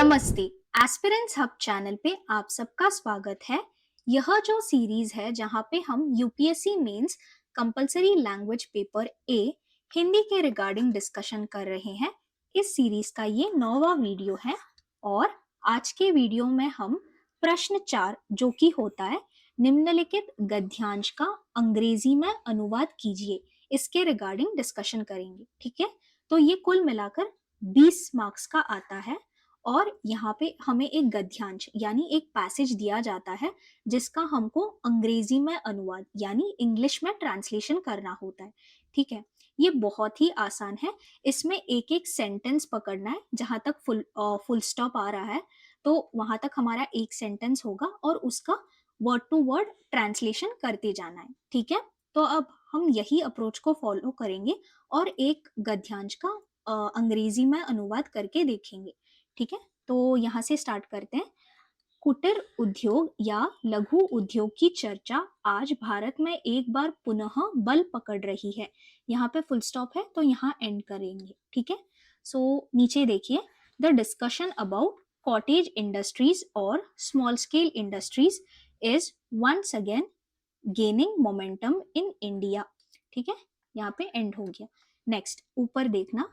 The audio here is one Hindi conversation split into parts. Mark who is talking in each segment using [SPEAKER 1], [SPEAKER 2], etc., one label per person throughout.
[SPEAKER 1] नमस्ते। एस्पिरेंट्स हब चैनल पे आप सबका स्वागत है। यह जो सीरीज है जहाँ पे हम UPSC mains compulsory language paper A Hindi के रिगार्डिंग डिस्कशन कर रहे हैं। इस सीरीज का ये 9वां वीडियो है और आज के वीडियो में हम प्रश्न 4 जो कि होता है निम्नलिखित गद्यांश का अंग्रेजी में अनुवाद कीजिए, इसके रिगार्डिंग डिस्कशन करेंगे। ठीक है, तो ये कुल मिलाकर 20 मार्क्स का आता है और यहाँ पे हमें एक गद्यांश यानी एक पैसेज दिया जाता है जिसका हमको अंग्रेजी में अनुवाद यानी इंग्लिश में ट्रांसलेशन करना होता है। ठीक है, ये बहुत ही आसान है। इसमें एक एक सेंटेंस पकड़ना है, जहां तक फुल स्टॉप आ रहा है तो वहां तक हमारा एक सेंटेंस होगा और उसका वर्ड टू वर्ड ट्रांसलेशन करते जाना है। ठीक है, तो अब हम यही अप्रोच को फॉलो करेंगे और एक गद्यांश का अंग्रेजी में अनुवाद करके देखेंगे। ठीक है, तो यहाँ से स्टार्ट करते हैं। कुटीर उद्योग या लघु उद्योग की चर्चा आज भारत में एक बार पुनः बल पकड़ रही है। यहाँ पे फुल स्टॉप है तो यहाँ एंड करेंगे। ठीक है, सो नीचे देखिए, the discussion about cottage industries और small scale industries is once again gaining momentum in India. ठीक है, यहाँ पे एंड हो गया। नेक्स्ट ऊपर देखना,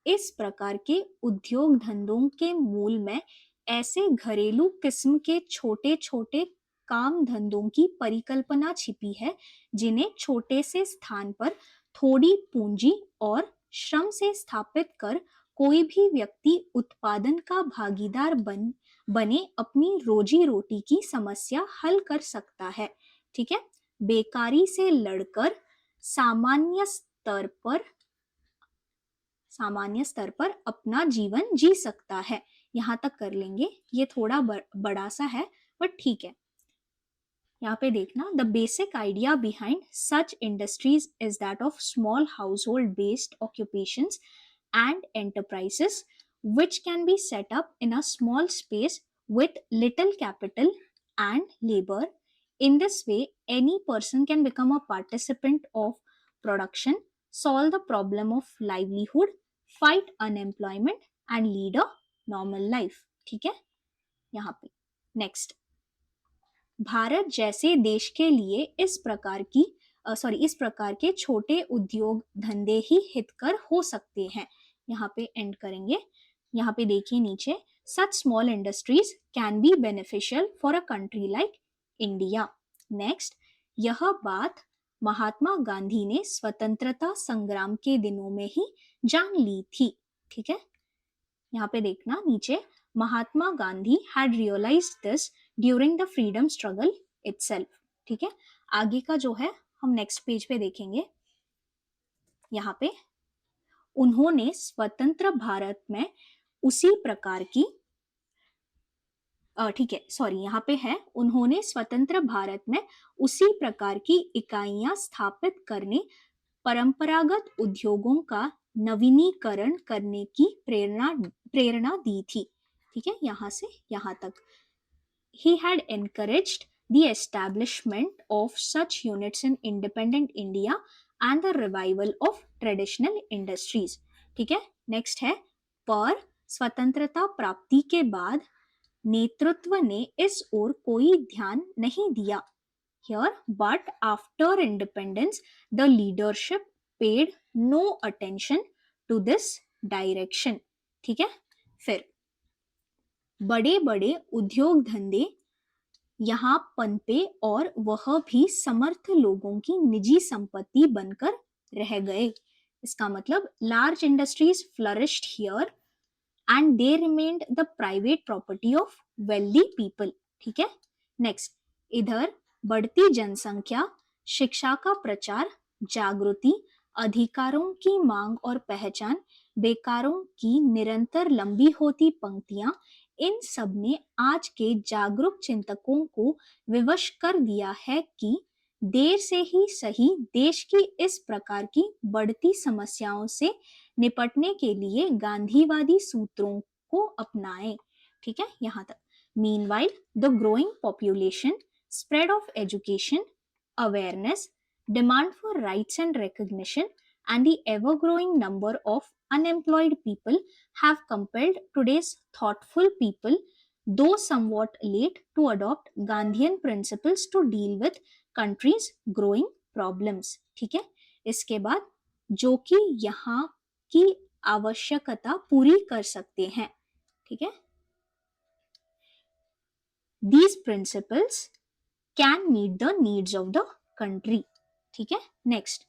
[SPEAKER 1] इस प्रकार के उद्योग धंधों के मूल में ऐसे घरेलू किस्म के छोटे छोटे काम धंधों की परिकल्पना छिपी है जिन्हें छोटे से स्थान पर थोड़ी पूंजी और श्रम से स्थापित कर कोई भी व्यक्ति उत्पादन का भागीदार बने अपनी रोजी रोटी की समस्या हल कर सकता है। ठीक है, बेकारी से लड़कर सामान्य स्तर पर अपना जीवन जी सकता है। यहां तक कर लेंगे, ये थोड़ा बड़ा सा है बट ठीक है। यहाँ पे देखना, the basic idea behind such industries is that of small house hold based occupations and enterprises which can be set up in a small space with little capital and labor. In this way, any person can become a participant of production, solve the problem of livelihood, fight unemployment and lead a normal life. ठीक है, यहाँ पे नेक्स्ट, भारत जैसे देश के लिए इस प्रकार के छोटे उद्योग धंधे ही हितकर हो सकते हैं। यहाँ पे एंड करेंगे। यहाँ पे देखिए नीचे, such small industries can be beneficial for a country like India. Next, यह बात महात्मा गांधी ने स्वतंत्रता संग्राम के दिनों में ही जान ली थी। ठीक है, यहाँ पे देखना नीचे, Mahatma Gandhi had realized this during the freedom struggle itself. ठीक है, आगे का जो है हम नेक्स्ट पेज पे देखेंगे। यहाँ पे उन्होंने स्वतंत्र भारत में उसी प्रकार की ठीक है, सॉरी, यहाँ पे है, उन्होंने स्वतंत्र भारत में उसी प्रकार की इकाइयां स्थापित करने, परंपरागत उद्योगों का नवीनीकरण करने की प्रेरणा दी थी। ठीक है, यहां से यहां तक। He had encouraged the establishment of such units in independent India and the revival of traditional industries. ठीक है, नेक्स्ट है, पर स्वतंत्रता प्राप्ति के बाद नेतृत्व ने इस ओर कोई ध्यान नहीं दिया। Here, but after independence, the leadership paid no attention to this direction. ठीक है, फिर बड़े बड़े उद्योग धंधे यहाँ पनपे और वह भी समर्थ लोगों की निजी संपत्ति बनकर रह गए। इसका मतलब large industries flourished here and they remained the private property of wealthy people. ठीक है, नेक्स्ट, इधर बढ़ती जनसंख्या, शिक्षा का प्रचार, जागृति, अधिकारों की मांग और पहचान, बेकारों की निरंतर लंबी होती पंक्तियां, इन सब ने आज के जागरूक चिंतकों को विवश कर दिया है कि देर से ही सही देश की इस प्रकार की बढ़ती समस्याओं से निपटने के लिए गांधीवादी सूत्रों को अपनाएं। ठीक है, यहाँ तक। Meanwhile the growing population, spread of education, awareness, demand for rights and recognition, and the ever-growing number of unemployed people have compelled today's thoughtful people, though somewhat late, to adopt Gandhian principles to deal with country's growing problems. ठीक है, इसके बाद जो कि यहाँ की आवश्यकता पूरी कर सकते हैं. ठीक है, these principles can meet the needs of the country. ठीक है, नेक्स्ट,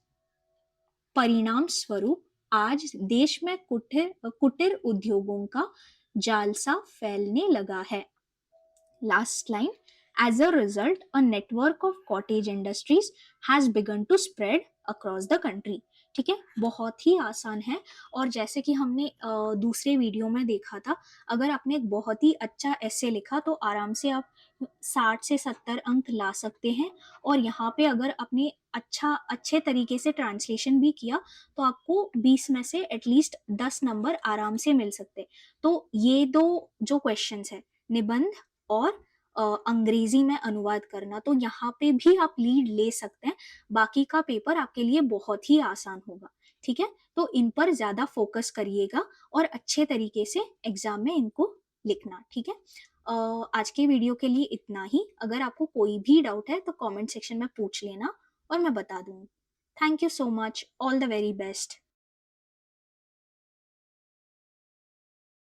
[SPEAKER 1] परिणाम स्वरूप आज देश में कुटीर कुटीर उद्योगों का जालसा फैलने लगा है. Last line, as a result a network of cottage industries has begun to spread across the country. ठीक है, बहुत ही आसान है. और जैसे कि हमने दूसरे वीडियो में देखा था, अगर आपने एक बहुत ही अच्छा ऐसे लिखा तो आराम से आप 60 से 70 अंक ला सकते हैं. और यहाँ पे अगर आपने अच्छे तरीके से ट्रांसलेशन भी किया तो आपको 20 में से एटलीस्ट 10 नंबर आराम से मिल सकते. तो ये दो जो क्वेश्चंस है, निबंध और अंग्रेजी में अनुवाद करना, तो यहाँ पे भी आप लीड ले सकते हैं. बाकी का पेपर आपके लिए बहुत ही आसान होगा. ठीक है, तो इन पर ज्यादा फोकस करिएगा और अच्छे तरीके से एग्जाम में इनको लिखना. ठीक है, आज के वीडियो के लिए इतना ही. अगर आपको कोई भी डाउट है तो कमेंट सेक्शन में पूछ लेना और मैं बता दूंगी. Thank you so much. All the very best.